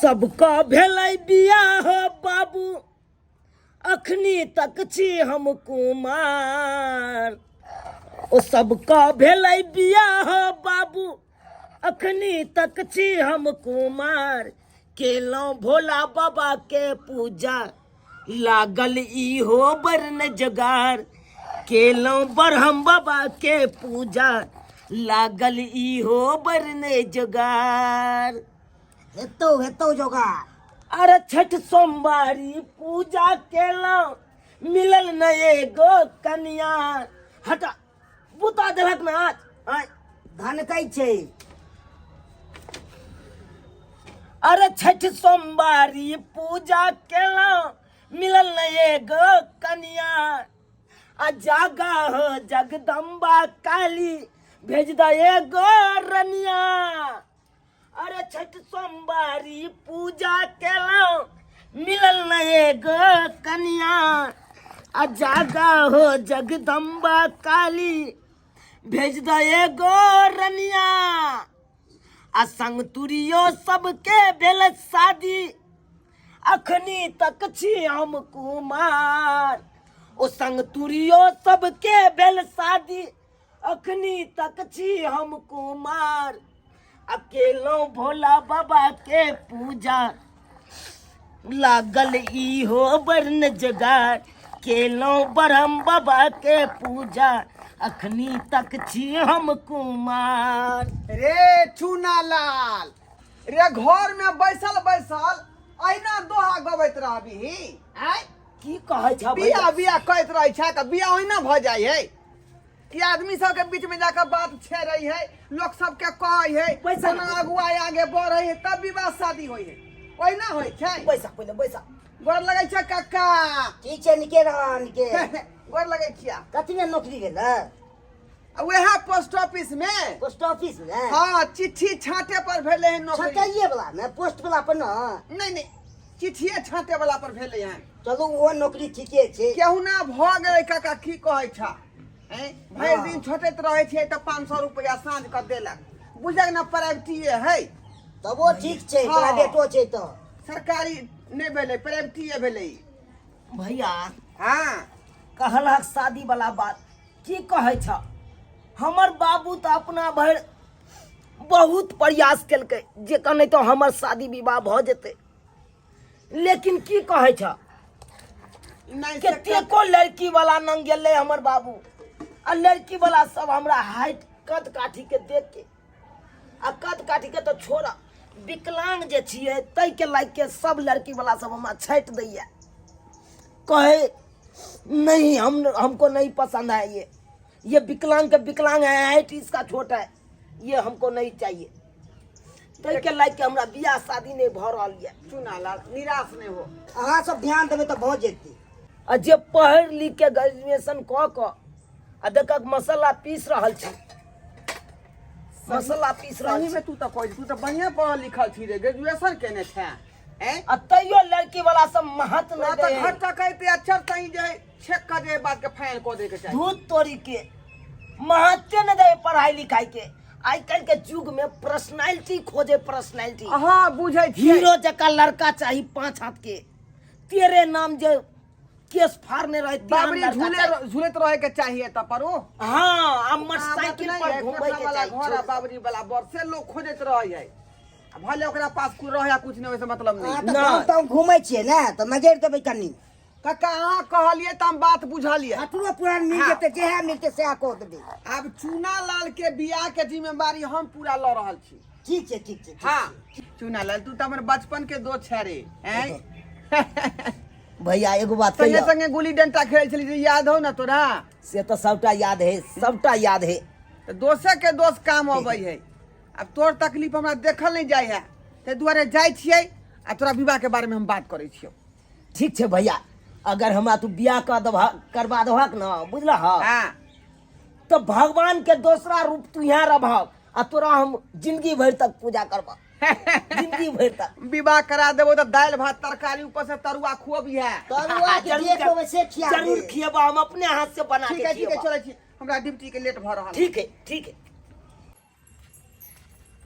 सबका भेलै बियाह बाबू अखनी तक छी हम कुमार। ओ सबका भेलै बियाह बाबू अखनी तक छी हम कुमार। केलौं भोला बाबा के पूजा लागल इहो बरन जगार। केलौं ब्रह्म बाबा के पूजा लागल इहो बरन जगार। हेतौ जोगार। अरे छठ सोमवारी पूजा केलौं मिलल न एगो कन्या। हटा बुता देलक न आज धनकै छै। अरे छठ सोमवारी पूजा केलौं मिलल न एगो कन्या। आ जागा हो जगदम्बा काली भेज द एगो रनिया। अरे छठ सोमवारी पूजा केलौं मिलल न एगो कन्या। आ जागा हो जगदम्बा काली भेज द एगो रनिया। आ संग तुरियो सबके भेल शादी अखनी तक छी हम कुमार। ओ संग तुरियो सबके भेल शादी अखनी तक छी हम कुमार। अकेलो भोला बाबा के पूजा लागल इहो बरन जगार। केलो ब्रह्म बाबा के पूजा अखनी तक छी हम कुमार। रे चूना लाल रे घर में बैसल बैसल अहिना दोहा गबैत रहबी। आय की कहै छ बिया बिया कहैत रहै छै त बिया ओहिना भ जाइ है कि आदमी सबके बीच में जाकर बात छेड़ै है, लोग सबके कहै है, पैसा ना अगुआ आगे बढ़ै है, तब विवाह शादी होइ है। ओहिना होइ छै। पैसा पहिले पैसा गोर लगै छै कक्का। ठीक छै निके रह निके। गोर लगै छिया। कथी में नौकरी भेल? वह पोस्ट ऑफिस में। पोस्ट ऑफिस में? हाँ चिट्ठी छाँटे पर भेले है नौकरी। छटाइए वाला में पोस्ट वाला पर न? नहीं चिट्ठिए छाँटे वाला पर भेले हैं। चलू वो नौकरी ठीके छै। केहुना भ गेलै काका की कहै छ। भरि दिन छोटैत रहै छियै त 500 रुपया साँझ क देलक। बुझक न प्राइवेटिए है। तब वो ठीक छै प्राइवेटो छै त। सरकारी नहीं भेलै प्राइवेटिए भेलै। भैया हाँ कहलक शादी वाला बात की कहै छ। हमर बाबू त अपना भरि बहुत प्रयास केलकै जे कने तो हमर शादी विवाह भ जेतै। लेकिन की कहै छ नहीं कतेको लड़की वाला नंग गेलै हमर बाबू। आ लड़की वाला सब हमरा हाइट कद काठी के देख के आ कद काठी के तो छोड़ा विकलांग जे छियै तै के लायक के सब लड़की वाला सब हमरा छाँट दैया। कहे नहीं हमको नहीं पसंद है ये विकलांग के विकलांग है, हाइट इसका छोटा है, ये हमको नहीं चाहिए। तै के लायक के हमरा बियाह शादी नहीं भ रहल ये। चुना लाल निराश नहीं हो। अहाँ सब ध्यान देबै त भ जेतै। आ जे पढ़ लिख के ग्रेजुएशन क आ देखक मसाला पीस रहल छी। मसाला पीस रहल सही छी। में तू तो बढ़िया पढ़ल लिखल छी रे, ग्रेजुएशन केने छै। आ तैयो लड़की वाला सब महत्व तो न दे। घर तक कहते अक्षर सही जे चेक कर दे बात के फाइल को दे के चाहिए। धूत तोरी के महत्व न दे पढ़ाई लिखाई के। आई कल के युग में पर्सनालिटी खोजे पर्सनालिटी। हाँ बुझै छियै। हीरो जका लड़का चाहिए 5 हाथ के। तेरे नाम जे केस फाड़ने रहे बाबरी झूलत रहे के चाहिए त परो। हाँ मोटरसाइकिल पर घूमे के वाला घर चाहिए। बाबरी वाला बरसे लोग खोजत रहे है। भले ओकरा पास कुछ रहे कुछ नहीं वैसे मतलब नहीं। अहाँ त गाँव ताँव घूमै छियै ने त मजेर देबै कनी। कक्का अहाँ कहलिए त हम बात बुझलिए। अतरो पुरान मिल जेतै जेहा मिलतै सएह कह देबै। अब चूना लाल के बियाह के जिम्मेवारी हम पूरा ल रहल छी। ठीक छै ठीक छै। हाँ चूना लाल तू त हमर बचपन के दोस्त छै रे। भैया एगो बात संगे कहियो संगे गुल्ली डंटा खेल छली याद हो ना तोरा। से तो सबटा याद है, सबटा याद है। तो दोसे के दोस्त काम अबै है। अब तोर तकलीफ हमरा देखल नहीं जाय है ते दुआरे जाय छियै आ तोरा विवाह के बारे में हम बात करै छियो। ठीक छै भैया, अगर हमरा तू बियाह करवा दहक न बुझल हाँ तो भगवान के दूसरा रूप तू यहाँ रहब आ तोरा हम जिंदगी भर तक पूजा करबा। जिंदगी भर तक विवाह करा देबो तो दाल भात तरकारी ऊपर से तरुआ खुअबी है। तरुआ के देखो वैसे खिया जरूर खिएबा, हम अपने हाथ से बना ठीक के है खिएबा। चलै छी हमरा ड्यूटी के लेट भ रहल। ठीक है ठीक है।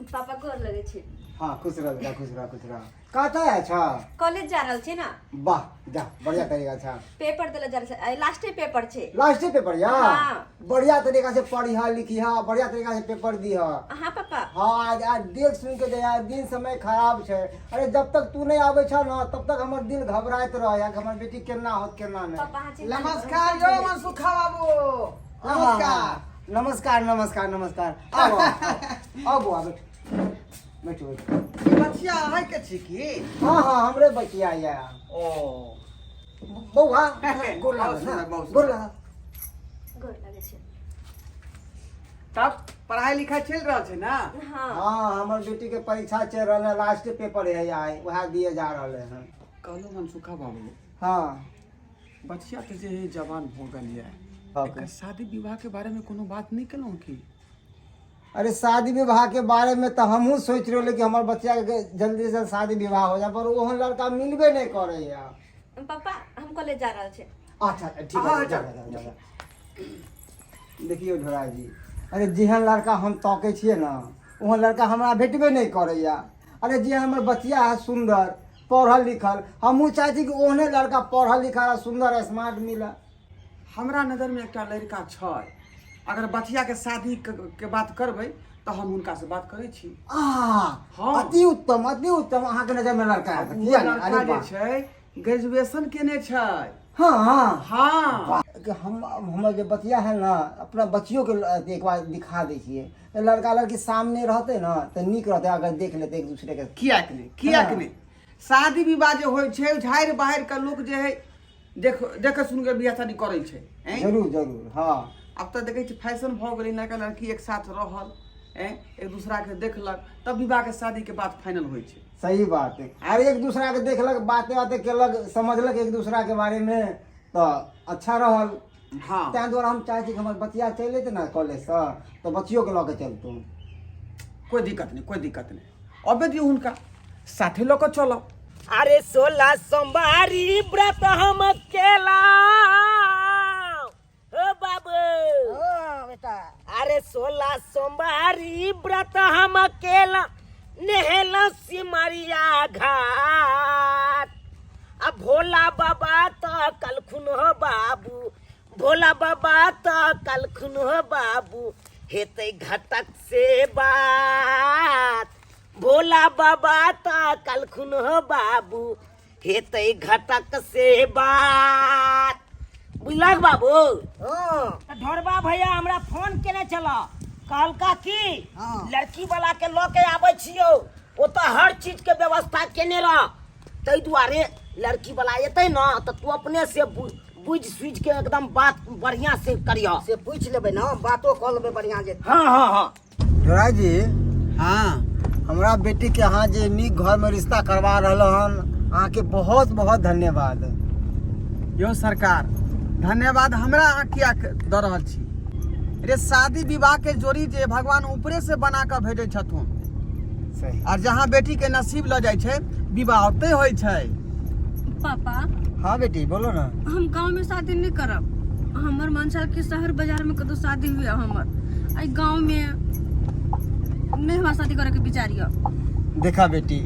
पापा गोर लगे छै। हाँ खुश रह बेटा खुश रह खुश रह। कहता है अच्छा कॉलेज जा रहल छी ना वाह जा बढ़िया तरीका अच्छा पेपर देले जा रहल छै लास्टे पेपर छै लास्टे पेपर या हाँ। बढ़िया तरीका से पढ़िया लिखिया बढ़िया तरीका से पेपर दिया हाँ पापा हाँ यार देख सुन के दे यार दिन समय खराब छे अरे जब तक तू नहीं आवे छा ना तब तक हमर दिल घबराइत रह या कि हमर बेटी केना होत केना नहीं पापा हाँ चिंता नहीं नमस्कार यो मनसुखा बाबू नमस्कार नमस्कार नमस्कार नमस्कार आओ आओ आओ बैठो बैठो बच्चिया है के छी की हाँ हाँ हमरे बचिया या ओ बौआ गोर बहुत लगा सुंदर, बहुत गोर लगा गोर लगे छै तब पढ़ाई लिखाई चल रहा है ना हाँ हाँ हमर बेटी के परीक्षा चल रहा है लास्ट पेपर है आए वह दिए जा रहे हैं कहलो मनसुखा बाबू हाँ बच्चिया तो जे है जवान हो गल है हाँ। एकर शादी विवाह के बारे में कोनो बात नहीं केलौं की अरे शादी विवाह के बारे में तो हमहू सोच रहे कि हमारे बच्चा के जल्दी से शादी विवाह हो जाए पर वो लड़का मिलबे नहीं करे यार पापा हम कॉलेज जा रहल छै अच्छा ठीक है जा जा जा देखियो ढोरा जी अरे जेहन लड़का हम तकै छियै ना ओहन लड़का हमरा भेटबे नहीं करैया अरे जे हमर बच्चिया है सुंदर पढ़ल लिखल हमहू चाहै छी कि ओहने लड़का पढ़ल लिखल सुंदर स्मार्ट मिले हमरा नजर में एकटा लड़का छै अगर बच्चिया के शादी के बात करबै तो हम उनका से बात करै छी हाँ। अति उत्तम अहाँ के नजर में लड़का है वो किया नहीं? लड़का अरे जे वाह। छै ग्रेजुएशन केने छै हाँ हाँ हाँ कि हम हमर जे बचिया है ना अपना बच्चियों के एक बार दिखा दै छियै लड़का लड़की सामने रहते ना तो नीक रहते अगर देख लेते एक दूसरे के किया कि हाँ। नहीं शादी विवाह जे होइ छै झाड़ि बाहर के लोग जे है देख सुन के बियाह शादी करै छै हैं? जरूर जरूर हाँ अब तो देखे फैशन भ गेलै लड़का लड़की एक साथ रहल हैं? एक दूसरा के देखलक तब विवाह के शादी के बात फाइनल होइ छै सही बात है अरे एक दूसरा के देखलक बातें बातें केलक समझलक एक दूसरा के बारे में तो अच्छा रहल हाँ तैं दुआरे हम चाहै छी कि हमर बच्चिया चलि अयतै ने कॉलेज से तो बच्चियों के लऽ के चलतू कोई दिक्कत नहीं अबे दियो हुनका साथे लऽ के चलब अरे 16 सोमवारी व्रत हम केला ओ बाबू ओ बेटा अरे 16 सोमवारी व्रत हम केला नहेला सिमरिया घाट आ भोला बाबा तो कलखुन हो बाबू भोला बाबा तो कलखुन हो बाबू हेतै घटक से बात भोला बाबा तो कलखुन हो बाबू हेतै घटक से बात बुझलक बाबू ढोरबा भैया हमरा फोन केने चला कहलका की हाँ। लड़की वाला के लऽ के आबै छियो ओ तो हर चीज के व्यवस्था केने रह तै दुआरे लड़की वाला एतै ना तो तू अपने से बुझ सुझ के एकदम बात बढ़िया से करिया से पूछ लेबै ना बातो कऽ लेबै बढ़िया जे हाँ हाँ हाँ ढोरा जी हाँ हमरा बेटी के अहाँ जे नीक घर में रिश्ता करवा रहल हन अहाँ के बहुत बहुत धन्यवाद यो सरकार धन्यवाद हमरा अहाँ किया दऽ रहल छी रे शादी विवाह के जोड़ी जे भगवान ऊपरे से बना के भेजै छथुन सही और जहाँ बेटी के नसीब लऽ जाइ छै विवाह ओतै होइ छै पापा हाँ बेटी बोलो ना हम गांव में शादी नहीं करब हमर मन छल कि शहर बाजार में कतौ शादी हुए हमर आई गांव में नहीं हमरा शादी करे के विचार य देखा बेटी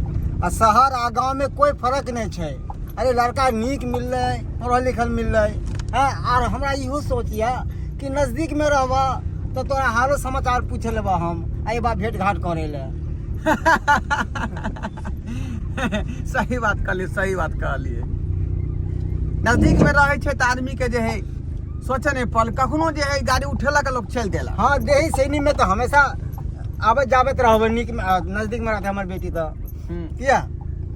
आ शहर आ गाँव में कोई फर्क नहीं छै अरे लड़का नीक मिललै पढ़ल लिखल मिललै हाँ और हमरा इहो सोचिया कि नजदीक में रहबा तो तोरा हालो समाचार पूछे लेबा हम आई बा भेंट घाट करे ले सही बात कहलिए नजदीक में रहे छै त आदमी के जे है सोचे नहीं पल कखनो जे है गाड़ी उठेला के लोग चल देला हाँ देही सैनी में तो हमेशा आबत जाबत रहबै नीक में नजदीक में रहते हमर बेटी तो किया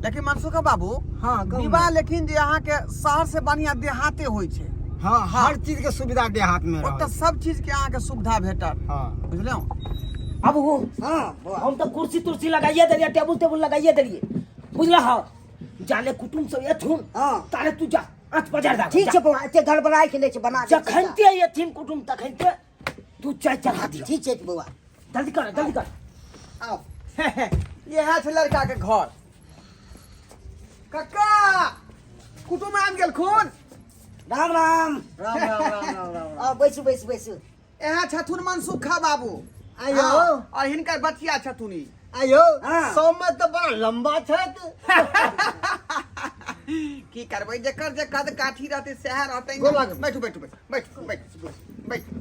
लेकिन मनसुखा बाबू हाँ गाँव में। विवाह लेकिन जे अहाँ के शहर से बढ़िया देहाते होइ छै हाँ हर चीज के सुविधा देहात में ओतऽ रहै सब चीज के अहाँ के सुविधा भेटत हाँ बुझलौ बाबू हाँ हम तो कुर्सी तुर्सी लगाइए देलिए टेबुल लगाइए देलिए बुझला हो जाले कुटुम सब एथुन हाँ तारे तू जा 8 बजे दा ठीक छै बौआ एते गड़बड़ाइ के लै छै बना दे जखनते एथिन कुटुम तखनते तू चाय चढ़ा दियो ठीक छै बौआ जल्दी कर आओ यह छै लड़का के घर कक्का कुटुम आबि गेल खून राम राम राम राम राम राम राम आओ बैसू यहाँ छथुन मनसुखा बाबू आइयो और हिनकर बचिया छथुन ई आयो हाँ। सौम्य तो बड़ा लंबा छत। की करबै जेकर जे कद काठी रहते सएह रहते गोला के। बैठू बैठू बैठू बैठू बैठू।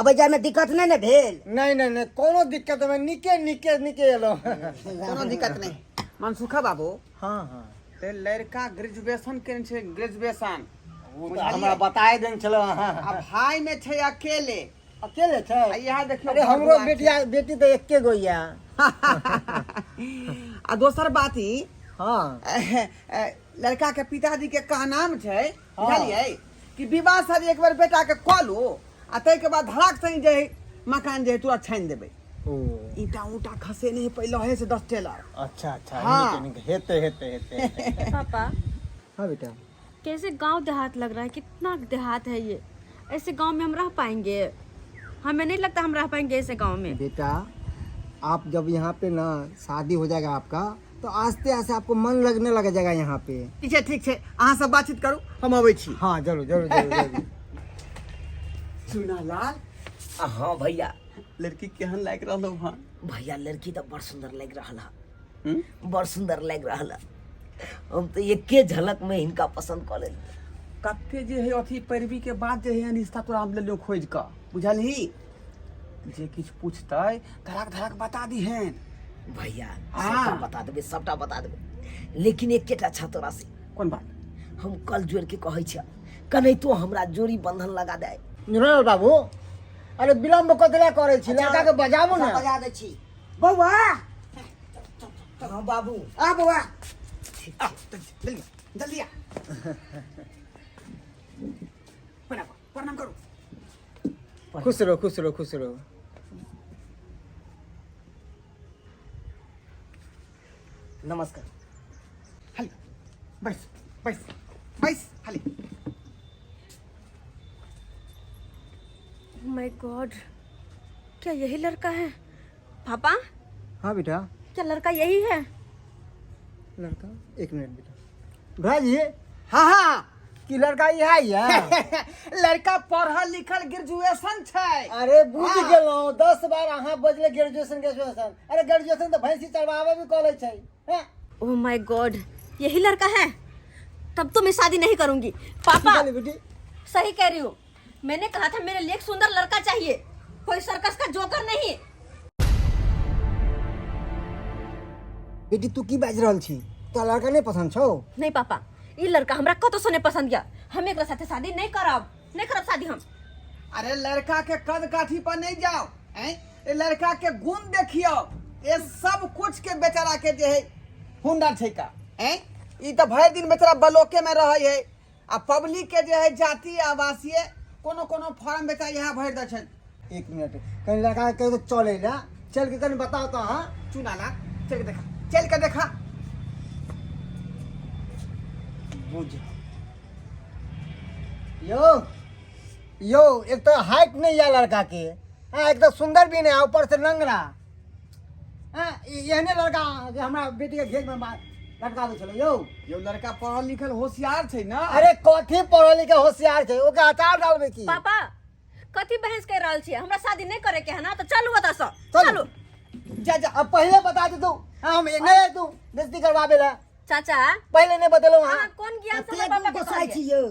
अब जाय में दिक्कत नहीं ने भेल। नहीं नहीं नहीं कोनो दिक्कत में निके निके निके एलो। कोनो दिक्कत नहीं। मनसुखा बाबू हाँ हाँ ते लड़का ग्रेजुएशन केने छै ग्रेजुएशन हमरा बताए देन चलो। हाँ आ भाई में छै अकेले अकेले आ छै। यहाँ देखियो अरे हमरो बेटिया बेटी तो एके गो या। आ दोसर बात ई हाँ लड़का के पिताजी के का नाम छै बुझलियै कि विवाह शादी एक बार बेटा के कऽ लो आ तै के बाद धड़ाक सही जे है मकान जे है तुरंत छानि देबै। ओ ईटा उटा खसे नहीं पहले से 10 टेलर। अच्छा अच्छा हाँ। निके निके हेते हेते हेते। पापा हाँ बेटा कैसे गांव देहात लग रहा है, कितना देहात है ये। ऐसे गांव में हम रह पाएंगे? हमें नहीं लगता हम रह पाएंगे ऐसे गांव में। बेटा आप जब यहाँ पे ना शादी हो जाएगा आपका तो आस्ते आस्ते आपको मन लगने लग जाएगा यहाँ पे। ठीक छै अहाँ सब बातचीत करू हम अबै छी। हाँ जरूर जरूर जरूर जरूर। सुना लाल हाँ भैया। लड़की केहन लाग रहलो हन? भैया लड़की तो बड़ सुंदर लग रहा है, हम्म? बड़ सुंदर लग रहा है। हम तो एके झलक में इनका पसंद कर लेली। कते जे है अथी पैरवी के बाद जे है रिश्ता तोरा हम लेलियो खोज क बुझलही जे किछ पूछतै धड़क धड़क बता दीहेन। भैया हाँ। सबटा बता देबे, सबटा बता देबे, लेकिन एकेटा छ तोरा से। कोन बात? हम कल जोड़ के कहै छ कनै तो हमरा जोड़ी बंधन लगा दे। नुरल बाबू अरे विलम्ब कतला करे छी, लड़का के बजाबू ना। बजा दे छी। बौआ हाँ बाबू। आ बौआ आ जल्दी जल्दी आ। प्रणाम करू। खुश रहो खुश रहो खुश रहो। नमस्कार। हाली बैस बैस बैस हाली। माय गॉड, क्या यही लड़का है? पापा हाँ बेटा क्या लड़का यही है? लड़का एक मिनट बेटा। भाई हाँ हाँ कि लड़का यहाँ ही है? लड़का पढ़ल लिखल ग्रेजुएशन छै। अरे बुझ हाँ। गेलौं 10 बार अहाँ बजले ग्रेजुएशन ग्रेजुएशन। अरे ग्रेजुएशन तो भैंसी चढ़वावे भी कॉलेज छै। हैं? ओह माय गॉड, यही लड़का है? तब तो मैं शादी नहीं करूंगी। पापा निकाली बेटी। सही कह रही हूँ, मैंने कहा था मेरे लिए एक सुंदर लड़का चाहिए, कोई सर्कस का जोकर नहीं। बेटी तू की बाज रहल छी? तो लड़का नहीं पसंद छौ? नहीं पापा, ये लड़का हमरा कतो से नहीं पसंद गया। हम एकरा साथे शादी नहीं करब शादी हम। अरे लड़का के कद काठी पर नहीं जाओ हैं? ए लड़का के गुण देखियो। ये सब कुछ के बेचारा के जे है हुनर छै का हैं? ई तो भर दिन बेचारा ब्लॉके में रहे है आ पब्लिक के जे है जाति आवासीय कोनो कोनो फॉर्म बेचारा यहाँ भर दे छै। एक मिनट कहीं लड़का के तो चले ना, चल के कहीं बताओ तो। हाँ चुना ला चल के देखा बुझ यो एक तो हाइट नहीं है लड़का के। हाँ एक तो सुंदर भी नहीं है, ऊपर से लंगड़ा। हाँ यहने लड़का जो हमारा बेटी के घेर में लड़का दे चलो। यो लड़का पढ़ल लिखल होशियार छै ना। अरे कथी पढ़ल लिखल होशियार छै, ओके अचार डालबे की? पापा कथी बहस कर रहल छी? हमरा शादी नहीं करे के है ना, तो चलू ओतऽ से। चलू। चलू जा जा अब पहले बता दे तू। हाँ हम नहीं है तू बेइज्जती करवावे ला। चाचा। पहले नहीं बतेलो। हाँ हाँ, कौन ज्ञान से ते पापा गुण के गोसाई कहलियै? छी यौ।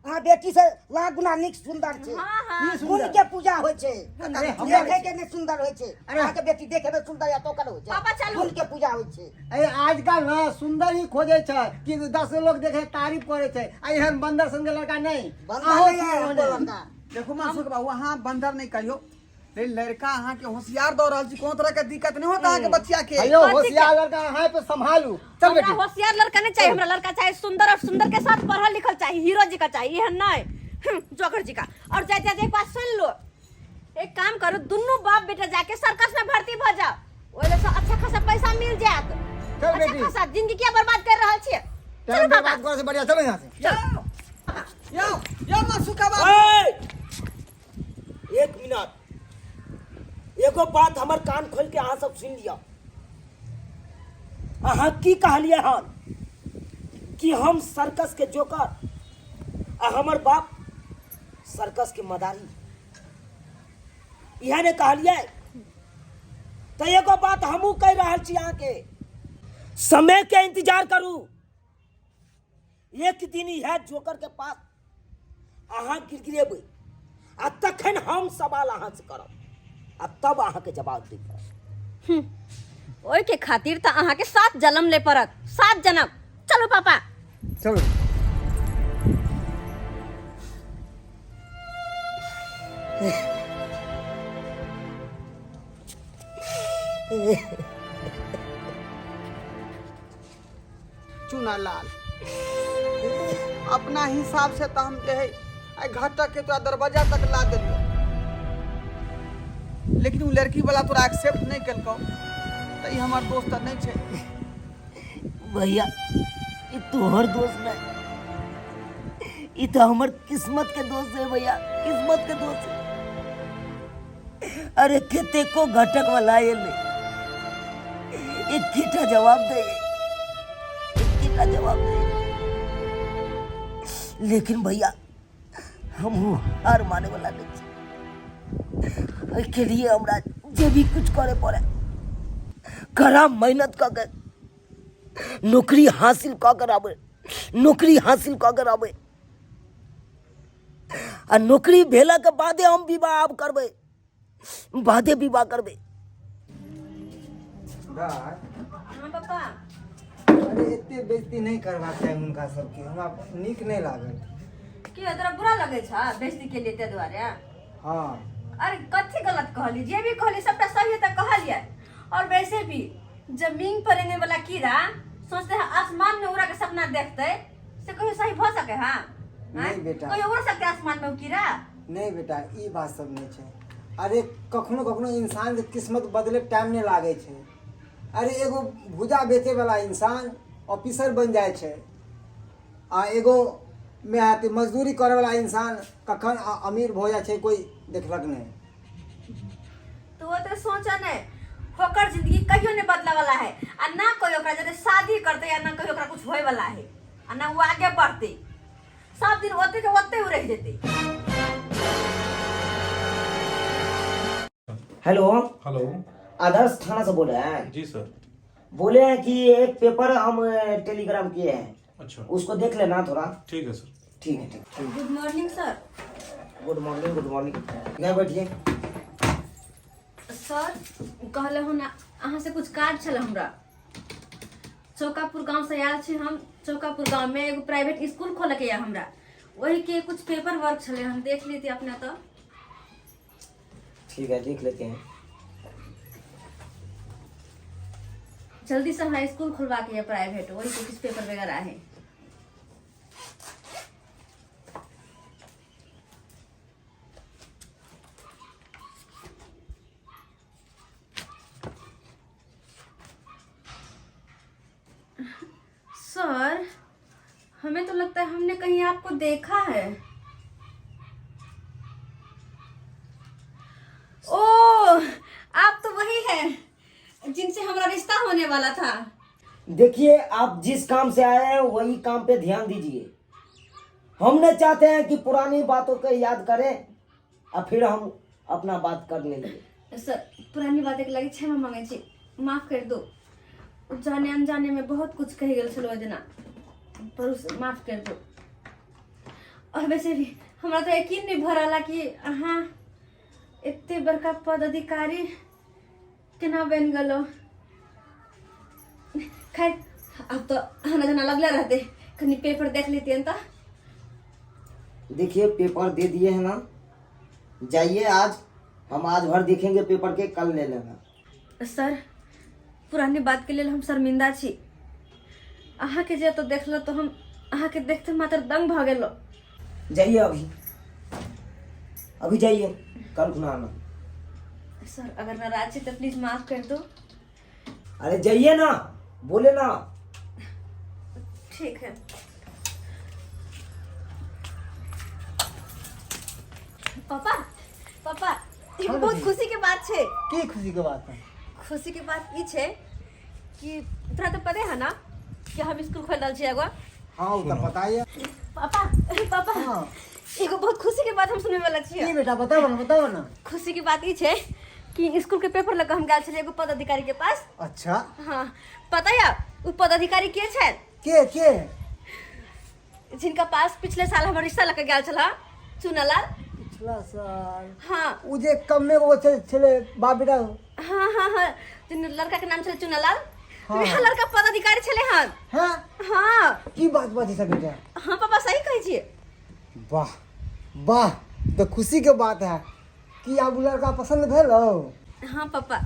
अहाँ बेटी से लाख गुना नीक सुंदर छै। हाँ, हाँ। गुण के पूजा होय छै। अरे हम देखे के ने सुंदर होय छै। अरे अहाँ के बेटी देखे में सुंदर या तो कर होय छै। पापा चलू। गुण के पूजा होय छै। अरे आजकल ना सुंदर ही खोजे छै कि 10 लोग देखे तारीफ करे छै। आई हम बंदर संग लड़का नहीं। बंदा अहो नहीं है हमको लड़का। देखो मनसुख बाबू अहाँ बंदर नहीं कहियो। रे लड़का अहाँ के होशियार दऽ रहल छी, कोनो तरह के दिक्कत नहीं होता अहाँ के बच्चिया के। अयो कथी होशियार लड़का है पे संभालू। चल हमरा बेटी होशियार लड़का नहीं चाहिए, हमरा लड़का चाहिए सुंदर, और सुंदर के साथ पढ़ल लिखल चाहिए, हीरो जी का चाहिए, यह नहीं जोकर जी का। और जाते एक बात सुन लो, एक काम करो, दोनों बाप बेटा जाके सर्कस में भर्ती भ जाओ, ओले से अच्छा खासा पैसा मिल जात। चल अच्छा बेटी। खासा जिंदगी क्या बर्बाद कर रहल छियै? चलो टाइम पापा। बर्बाद करे से बढ़िया चलो यहाँ से। यो मनसुख बाबू एक मिनट, एगो बात हमर कान खोल के अहाँ सब सुन लिया। अहाँ की कहलिए हन कि हम सर्कस के जोकर आ हमर बाप सर्कस के मदारी, यह ने कहलिए। तो एगो बात हमू कह रहा छी अहाँ के, समय के इंतजार करू। एक दिन यह जोकर के पास अहाँ गिरगिरेबै आ तखन हम सवाल अहाँ से करब आ तब अहाँ के जवाब देब। ओए के खातिर तो अहाँ के 7 जन्म ले पड़त, 7 जन्म। चलो पापा। चलो चूना लाल, अपना हिसाब से तो हम जे है घाटक के तोरा दरवाजा तक ला दिलियो, लेकिन वो लड़की वाला तोरा एक्सेप्ट नहीं कलको, तो ये हमार दोस्त नहीं छे। भैया ये तोहर दोस्त नहीं, ये तो हमर किस्मत के दोस्त है भैया, किस्मत के दोस्त है। अरे केते को घटक वाला ये में एक कीटा जवाब दे, एक कीटा जवाब दे। लेकिन भैया हम हार माने वाला नहीं, के लिए हमरा जे भी कुछ करे पड़े कड़ा मेहनत करके नौकरी हासिल कर आबे, नौकरी हासिल कर आबे आ नौकरी भेला के बादे हम विवाह अब करबे, बादे विवाह करबे। हाँ पापा। अरे इतने बेइज्जती नहीं करवा चाहे उनका सबके, हमरा नीक नहीं लागल। कि तोरा बुरा लगे छा बेइज्जती के लिए ते द्वारे? हाँ अरे कथी गलत कहली, जे भी कहली सबटा सही त कहलिए। और वैसे भी जमीन पर रहने वाला कीड़ा सोचते हैं आसमान में उड़ा के सपना देखते, से कहियो सही भ सके? हाँ नहीं बेटा, कोई उड़ सकते आसमान में कीड़ा? नहीं बेटा, ई बात सब नहीं है। अरे कखनो कखनो इंसान के किस्मत बदले टाइम नहीं लागे छे। अरे एगो भुजा बेचे वाला इंसान ऑफिसर बन जाए छे, आ एगो में आते मजदूरी करे वाला इंसान कखन अमीर हो जाए छे, कोई देखलक नहीं। तो वो तो सोचा नहीं, होकर जिंदगी कहियो नहीं बदला वाला है, आ ना कोई ओकरा जरे शादी करते या ना कोई ओकरा कुछ होए वाला है, आ ना वो आगे बढ़ते, सब दिन ओते के ओते ही रह जेते। Hello hello. आदर्श थाना से बोल रहे हैं? जी सर। बोले हैं कि एक पेपर हम टेलीग्राम किए हैं, अच्छा उसको देख लेना थोड़ा। ठीक है सर। ठीक है, ठीक। Good morning sir. Good morning, good morning. यहाँ बैठिए। सर कहले हो ना अहाँ से कुछ काज छल हमरा। चौकापुर गांव से आयल छी हम। चौकापुर गांव में एगो प्राइवेट स्कूल खोल के हमरा, वही के कुछ पेपर वर्क छले, हम देख लेते अपने। तो ठीक है, देख लेते हैं। जल्दी से हमारा स्कूल खुलवा के है प्राइवेट, वही के कुछ पेपर वगैरह है। सर हमें तो लगता है हमने कहीं आपको देखा है। ओह, आप तो वही हैं जिनसे हमारा रिश्ता होने वाला था। देखिए, आप जिस काम से आए हैं वही काम पे ध्यान दीजिए। हम नहीं चाहते हैं कि पुरानी बातों को याद करें और फिर हम अपना बात करने लगे। सर पुरानी बातें के लगे क्षमा मांगे छी, माफ कर दो। जाने अनजाने में बहुत कुछ कही गल छलो जना, पर उसे माफ कर दो। और वैसे भी हमरा तो यकीन नहीं भरला कि अहाँ इतने बड़का पदाधिकारी केना बन गलो। खैर अब तो हना जना लगले रहते, कहीं पेपर देख लेते हैं। तो देखिए, पेपर दे दिए हैं ना, जाइए। आज हम आज भर देखेंगे पेपर के, कल ले लेना। सर पुरानी बात के लिए हम शर्मिंदा छी। अहाँ के जे तो देखलो तो हम अहाँ के देखते मात्र दंग भ गेलो। जाइए, अभी जाइए, कल खुना आना। सर अगर नाराज है तो प्लीज माफ कर दो। अरे जाइए ना, बोले ना। ठीक है। पापा पापा एगो बहुत खुशी के बात छे। की खुशी के बात है? खुशी के बात ई छे कि तोरा तो पता है ना कि हम स्कूल खोल रहल छी एगो। हाँ वो तो पता ही है। पापा पापा हाँ। एगो बहुत खुशी के बात हम सुनने वाला छी। की बेटा बताओ ना, बताओ ना। खुशी की बात ई छे कि स्कूल के पेपर लगा हम गए छे एगो पदाधिकारी के पास। अच्छा हाँ पता है वो पदाधिकारी के छे के जिनका पास पिछले साल हमारे रिश्ता लेके गया छला चुनालाल। पिछला साल हाँ उ जे कम्मे वो छले बाप बेटा। हाँ हाँ हाँ जिन लड़का के नाम छले चुनालाल। हाँ, वह लड़का पदाधिकारी छले हन। हाँ हाँ की बात बाजी सब बेटा। हाँ पापा सही कहे छिए। वाह वाह तो खुशी के बात है कि अब लड़का पसंद भेल हो। हाँ पापा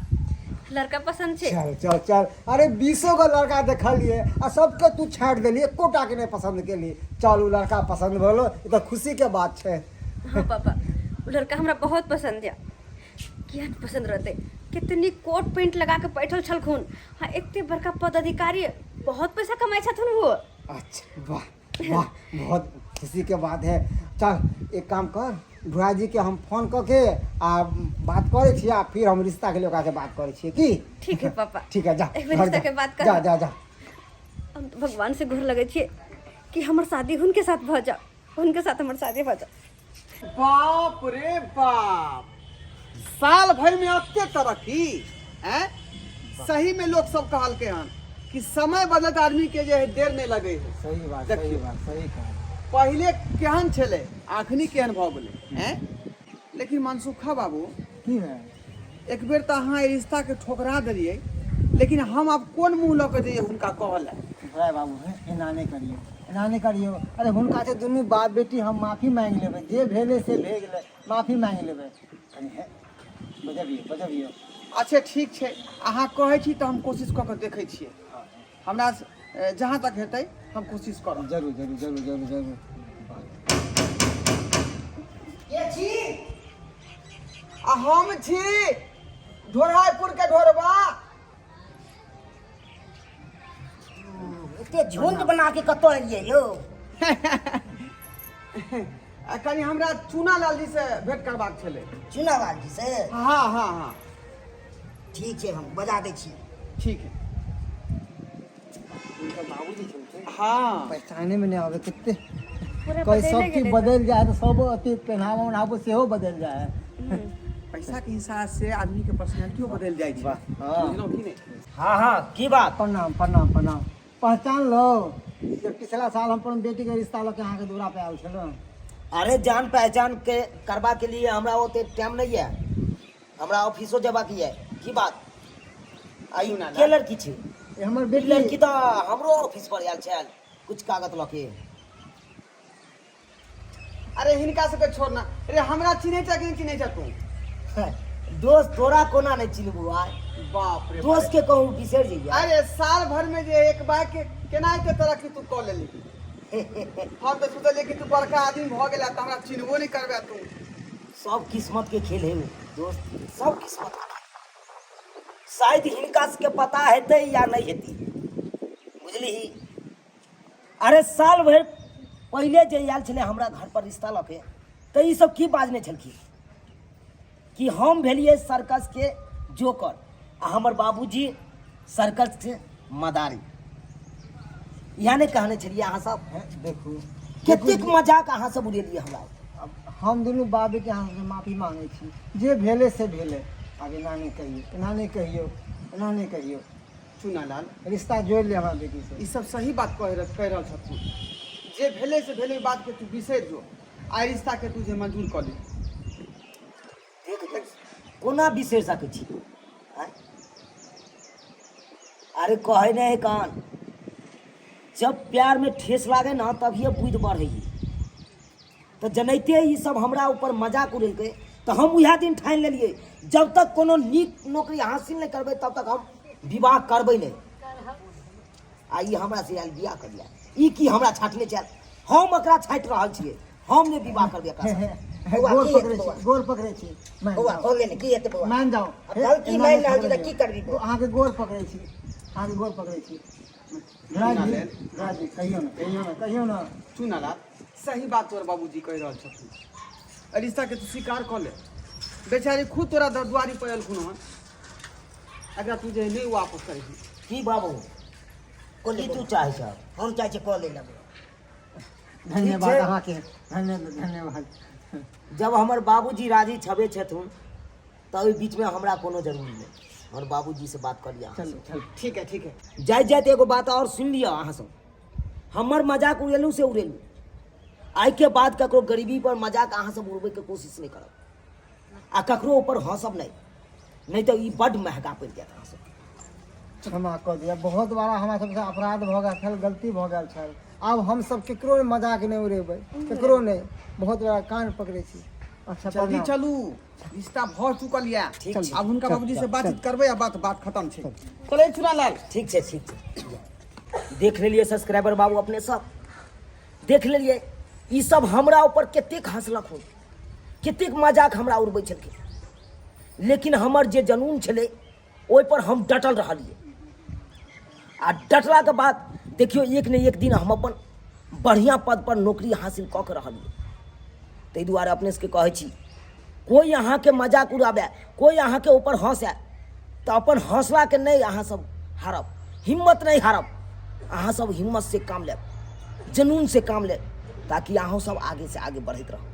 लड़का पसंद छे। चल चल चल अरे 20 गो लड़का देखलिए आ सबके तू छाड़ देली एको टा के नहीं पसंद केली। चल उ लड़का पसंद भेलो ये तो खुशी के बात है। हाँ पापा वो लड़का हमरा बहुत पसंद है। किया पसंद रहते कितनी कोट पैंट लगा के बैठल छलखुन। हाँ इतने बड़का पदाधिकारी बहुत पैसा कमाए छथुन वो। अच्छा वाह वाह बहुत खुशी के बात है। चल एक काम कर भुआ जी के हम फोन करके आ बात करे छियै आ फिर हम रिश्ता के लोग से बात करे छियै की। ठीक है पापा। ठीक है जा एक बार रिश्ता के बात कर। जा जा जा हम तो भगवान से घूर लगे छिए कि हमर शादी उनके साथ भ जाओ उनके साथ हमर शादी भ जाओ। बाप रे बाप साल भर में अत्ते तरक्की हैं। सही में लोग सब कहल के हन कि समय बदलत आदमी के जो है देर नहीं लगे है। सही बात देखिए। सही कहा। पहले केहन छले आखनी केहन भ गेले हैं। लेकिन मनसुखा बाबू की है एक बेर तो अहाँ ई रिश्ता के ठोकरा देलिए लेकिन हम अब कोन मुंह लऽ के जइए हुनका कहल है। भाई बाबू है एना नहीं करियो अरे हुनका से दुनू बाप बेटी हम माफी मांग लेबै जे भेले से भे गेलै माफी मांग लेबै कनी है बजबियो। अच्छा ठीक छै अहाँ कहै छी तऽ हम कोशिश कऽ के देखै छियै। हमरा जहाँ तक हेतै हम कोशिश करब। जरूर जरूर जरूर जरूर जरूर। आ हम छी ढोराईपुर के ढोरबा। इतने झुंड बना के कतो एलिए यो। आ कनी हमरा चूनालाल जी से भेंट करबाक छलै। चुनाव जी से हाँ हाँ हाँ ठीक है हम बजा दै छी। ठीक है। उनका बाबूजी चलते हाँ पहचाने में नहीं आवे कितने पूरा कोई बदले सब गेले चीज बदल जाए तो सब अति पहनावा उनावा सेहो बदल जाए। पैसा के हिसाब से आदमी के पर्सनैलिटियो बदल जाइ छै। हाँ। बुझलहुँ कि नहीं। हाँ हाँ की बात। प्रणाम प्रणाम प्रणाम पहचान लो जब पिछला साल हम अपन बेटी के रिश्ता लऽ के अहाँ के दूरा पे आयल छलहुँ। अरे जान पहचान के करबा के लिए हमरा ओते टाइम नहीं है। हमरा ऑफिसो जबाक है की बात। आई सुना के लड़की छी ये हमर ई बेटी लड़की तो हमरो ऑफिस पर आयल छल कुछ कागज लके। अरे हिनका सबके छोड़ना। अरे हमरा चिन्है छै कि नहीं चिन्है छै तू। दोस्त तोरा कोना नहीं चिन्हबू आय। बाप रे दोस्त के कहूँ बिसर जइया। अरे साल भर में जे एक बार के केना के तरह की तू कऽ लेली। हम तो सोचलिए कि तू बड़का आदमी भ गेला त हमरा चिन्हबो नहीं करबे तू। सब किस्मत के खेल है वो, दोस्त सब किस्मत के खेल। शायद हिनका के पता हेतै या नहीं हेतै बुझली। अरे साल भर पहले जे आयल छलै हमरा घर पर रिश्ता लके तो ई सब की बाजने छलखिन कि हम भेलिए सर्कस के जोकर आ हमर बाबूजी सर्कस के मदारी। यहाँ नहीं कहने छलिए अहाँ सब। देखू कतेक मजाक अहाँ सब उड़ेलिए हमरा। अब हम दोनों बाप बेटी अहाँ से माफी मांगे छी जे भेले से भेले। अब एना नहीं कहियो एना नहीं कहियो एना नहीं कहियो। चुनालाल रिश्ता जोड़ ले हमारा बेटी से। ई सब सही बात कह रहल छथुन। जे भेले से भेले बात के तू बिसरि जो। आइ रिश्ता के तू जे मंजूर कऽ ले। देख कोना बिसरि सकै छी आँय? अरे कहे नहीं कान जब प्यार में ठेस लागे ना तभिए बुद्धि बढ़े। तो जनैते ई सब हमरा ऊपर मजाक उड़ेलकै तो हम वह दिन ठानि लेलिए जब तक कोनो नीक नौकरी हासिल नहीं करबै तब तक हम विवाह करबै नहीं। आ ई हमरा से आयल बियाह कर लिया ई की हमरा छाटने चल हम एकरा छाटि रहल छियै हम नहीं विवाह करबे गोर पकड़े छी मान बौआ जाओ। हो गेलै की हेतै बौआ। मान जाओ अब गलती मान रहल छी तऽ की करबी बौआ। अहाँ के गोर पकड़े छी अहाँ के गोर पकड़े छी। राजी कहियो ना कहियो ना। चुनालाल सही बात तोर बाबूजी कह रहल छथुन। रिश्ता के तू स्वीकार कर ले। बेचारी खुद तोरा दुआरी पर एलखुन हन। अगर तू जे नहीं वापस करी की बाबू की तू चाहे छ। हम चाहे छी कऽ लेला। धन्यवाद ठीक छै। अहाँ के धन्यवाद धन्यवाद। जब हमर बाबूजी राजी छबे छथुन तो ओहि बीच में हमरा कोनो जरूरी नहीं, और बाबूजी से बात कर लिया। चलो चल ठीक है जाइत जाइत एगो बात और सुन लिया अहाँ सब, हमर मजाक उड़ेलू से उड़ेलू, आइ के बाद ककरो गरीबी पर मजाक अहाँ सब उड़बै के कोशिश नहीं करब, आ ककरो ऊपर हंसब नहीं तो ई बड महंगा पड़ि जायत अहाँ सब। क्षमा कऽ दिअ, बहुत बड़ा हमरा सबसे अपराध भऽ गेल छल, गलती भऽ गेल छल। आब हम सब केकरो मजाक नहीं उड़ेबै, केकरो नहीं, बहुत बड़ा कान पकड़े छी। अच्छा जल्दी प्रणाम। चलू, रिश्ता भऽ चुकल या। ठीक छै। अब हुनका चल, बाबूजी से चल, बातचीत चल। करबै आ बात खत्म छै। चले चुनालाल। ठीक छै देख लेलिए सब्सक्राइबर बाबू अपने सब देख लेलिए, ई सब हमरा ऊपर कतेक हंसलक हो, कतेक मजाक हमरा उड़बै छलखिन, लेकिन हमर जे जनून छलै ओहि पर हम डटल रहलिए। आ डटला के बाद देखियो एक ने एक दिन हम अपन बढ़िया पद पर नौकरी हासिल कऽ के रहलिए। ताहि दुआरे अपने सबके कहै छी, कोई अहाँ के मजाक उड़ाबे, कोई अहाँ के ऊपर हंसे, तो अपन हौसला के नहीं अहाँ सब हारब, हिम्मत नहीं हारब, अहाँ सब हिम्मत से काम लेब, जनून से काम लेब, ताकि अहाँ सब आगे से आगे बढ़ैत रहब।